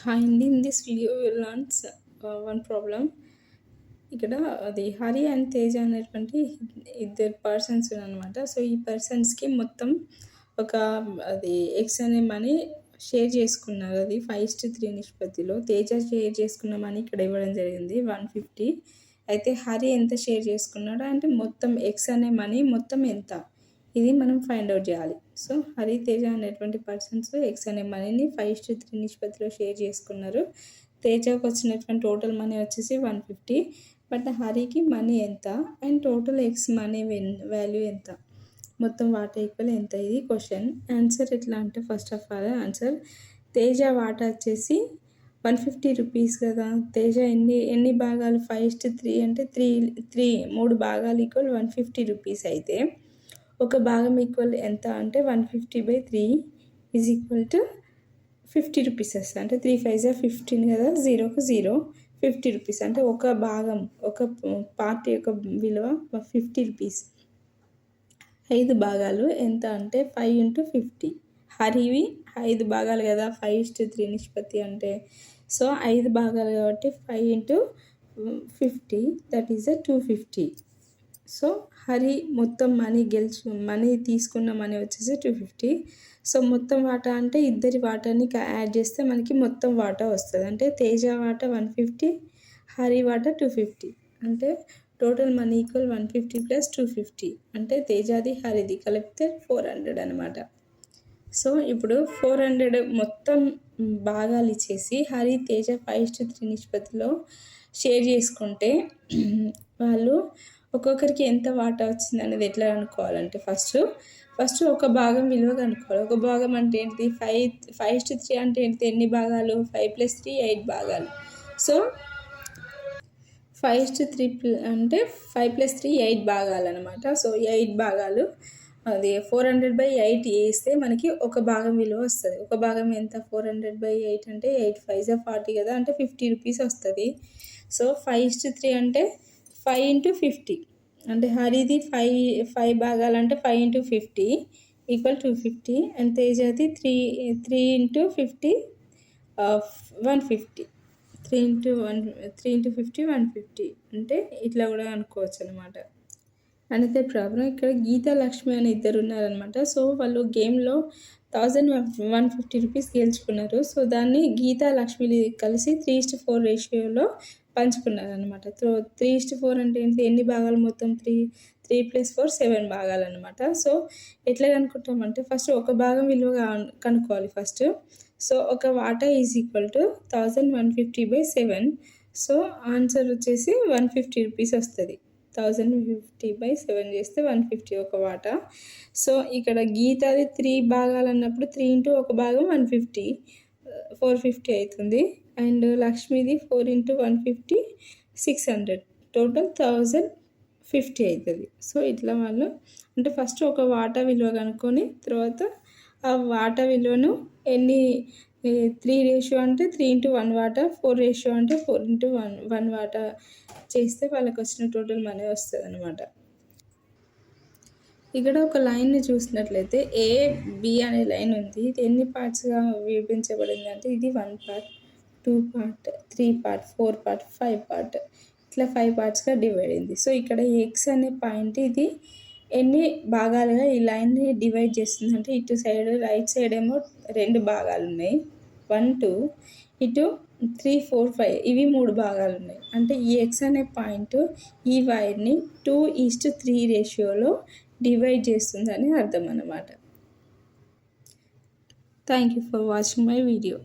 In this video we will learn one problem. ఇక్కడ అది Hari and Teja అనేటువంటి ఇద్దరు పర్సన్స్ అనమాట. సో ఈ పర్సన్స్కి మొత్తం ఒక అది ఎక్స్ అనే మనీ షేర్ చేసుకున్నారు. అది 5:3 నిష్పత్తిలో. తేజ షేర్ చేసుకున్న మనీ ఇక్కడ ఇవ్వడం జరిగింది 150. అయితే హరి ఎంత షేర్ చేసుకున్నాడు అంటే మొత్తం ఎక్స్ అనే మనీ మొత్తం ఎంత, ఇది మనం ఫైండ్ అవుట్ చేయాలి. సో హరి తేజ అనేటువంటి పర్సన్స్ ఎక్స్ అనే మనీని 5:3 నిష్పత్తిలో షేర్ చేసుకున్నారు. తేజకు వచ్చినటువంటి టోటల్ మనీ వచ్చేసి 150. బట్ హరికి మనీ ఎంత and total X money value ఎంత, మొత్తం వాటా ఈక్వల్ ఎంత, ఇది క్వశ్చన్. ఆన్సర్ ఎట్లా అంటే first of all answer Teja వాటా వచ్చేసి 150 రూపీస్ కదా. తేజ ఎన్ని భాగాలు 5:3 అంటే 3 భాగాలు ఈక్వల్ 150 రూపీస్. అయితే ఒక భాగం ఈక్వల్ ఎంత అంటే 150/3 ఈజ్ ఈక్వల్ టు 50 రూపీస్ వస్తుంది. అంటే 3 5 15 కదా, 0కు 0 50 రూపీస్. అంటే ఒక భాగం ఒక పార్టీ యొక్క విలువ 50 రూపీస్. 5 భాగాలు ఎంత అంటే 5 × 50. హరివి 5 భాగాలు కదా 5:3 నిష్పత్తి అంటే. సో 5 భాగాలు కాబట్టి 5 × 50 దట్ ఈజ్ 250. సో హరి మొత్తం మనీ తీసుకున్న మనీ వచ్చేసి 250. సో మొత్తం వాటా అంటే ఇద్దరి వాటాని యాడ్ చేస్తే మనకి మొత్తం వాటా వస్తుంది. అంటే తేజ వాటా 150, హరి వాటా 250. అంటే టోటల్ మనీ ఈక్వల్ 150 + 250. అంటే తేజది హరిది కలిపితే 400 అనమాట. సో ఇప్పుడు 400 మొత్తం భాగాలు ఇచ్చేసి హరి తేజ 5:3 నిష్పత్తిలో షేర్ చేసుకుంటే వాళ్ళు ఒక్కొక్కరికి ఎంత వాటా వచ్చింది అనేది ఎట్లా అనుకోవాలంటే ఫస్ట్ ఒక భాగం విలువ కనుక్కోవాలి. ఒక భాగం అంటే ఏంటిది 5:3 అంటే ఏంటిది, ఎన్ని భాగాలు 5 + 3 8 భాగాలు. సో 5:3 అంటే 5 + 3 8 భాగాలు అనమాట. సో 8 భాగాలు అది 400/8 వేస్తే మనకి ఒక భాగం విలువ వస్తుంది. ఒక భాగం ఎంత 400/8 అంటే 8 5 40 కదా, అంటే 50 రూపీస్ వస్తుంది. సో 5:3 అంటే 5 × 50. అంటే హరిది 5 భాగాలు అంటే 5 × 50 ఈక్వల్ 250. అండ్ తేజది 3 × 50 150. 3 × 50 150. అంటే ఇట్లా కూడా అనుకోవచ్చు అనమాట. అనేది ప్రాబ్లం. ఇక్కడ గీతా లక్ష్మి అని ఇద్దరు ఉన్నారనమాట. సో వాళ్ళు గేమ్లో 1150 రూపీస్ గెలుచుకున్నారు. సో దాన్ని గీతా లక్ష్మి కలిసి 3:4 రేషియోలో పంచుకున్నారనమాట. 3:4 అంటే ఏంటి, ఎన్ని భాగాలు మొత్తం 3 + 4 7 భాగాలు అనమాట. సో ఎట్లా కనుక్కుంటామంటే ఫస్ట్ ఒక భాగం విలువ కనుక్కోవాలి ఫస్ట్. సో ఒక వాటా is equal to 1150/7. So answer వచ్చేసి 150 రూపీస్ వస్తుంది. 1050/7 చేస్తే 150 ఒక వాటా. సో ఇక్కడ గీతాది 3 భాగాలు అన్నప్పుడు 3 × ఒక భాగం 150 450 అవుతుంది. అండ్ లక్ష్మిది 4 × 150 600, టోటల్ 1050 అవుతుంది. సో ఇట్లా వాళ్ళు అంటే ఫస్ట్ ఒక వాటా విలువ కనుక్కొని తర్వాత ఆ వాటా విలువను 3 రేషియో అంటే 3 × 1 వాటా, 4 రేషియో అంటే 4 × 1 వాటా చేస్తే వాళ్ళకి వచ్చిన టోటల్ మనీ వస్తుంది అనమాట. ఇక్కడ ఒక లైన్ని చూసినట్లయితే AB అనే లైన్ ఉంది. ఇది ఎన్ని పార్ట్స్గా విభజించబడింది అంటే ఇది 1 part 2 part 3 part 4 part 5 part ఇట్లా 5 పార్ట్స్గా డివైడ్ అయింది. సో ఇక్కడ ఎక్స్ అనే పాయింట్ ఇది ఎన్ని భాగాలుగా ఈ లైన్ని డివైడ్ చేస్తుంది అంటే ఇటు సైడ్ రైట్ సైడ్ ఏమో 2 భాగాలు ఉన్నాయి 1 2, ఇటు 3 4 5 ఇవి 3 భాగాలు ఉన్నాయి. అంటే ఈ ఎక్స్ అనే పాయింట్ ఈ వైర్ని 2:3 రేషియోలో డివైడ్ చేస్తుందని అర్థం అన్నమాట. Thank you for watching my video.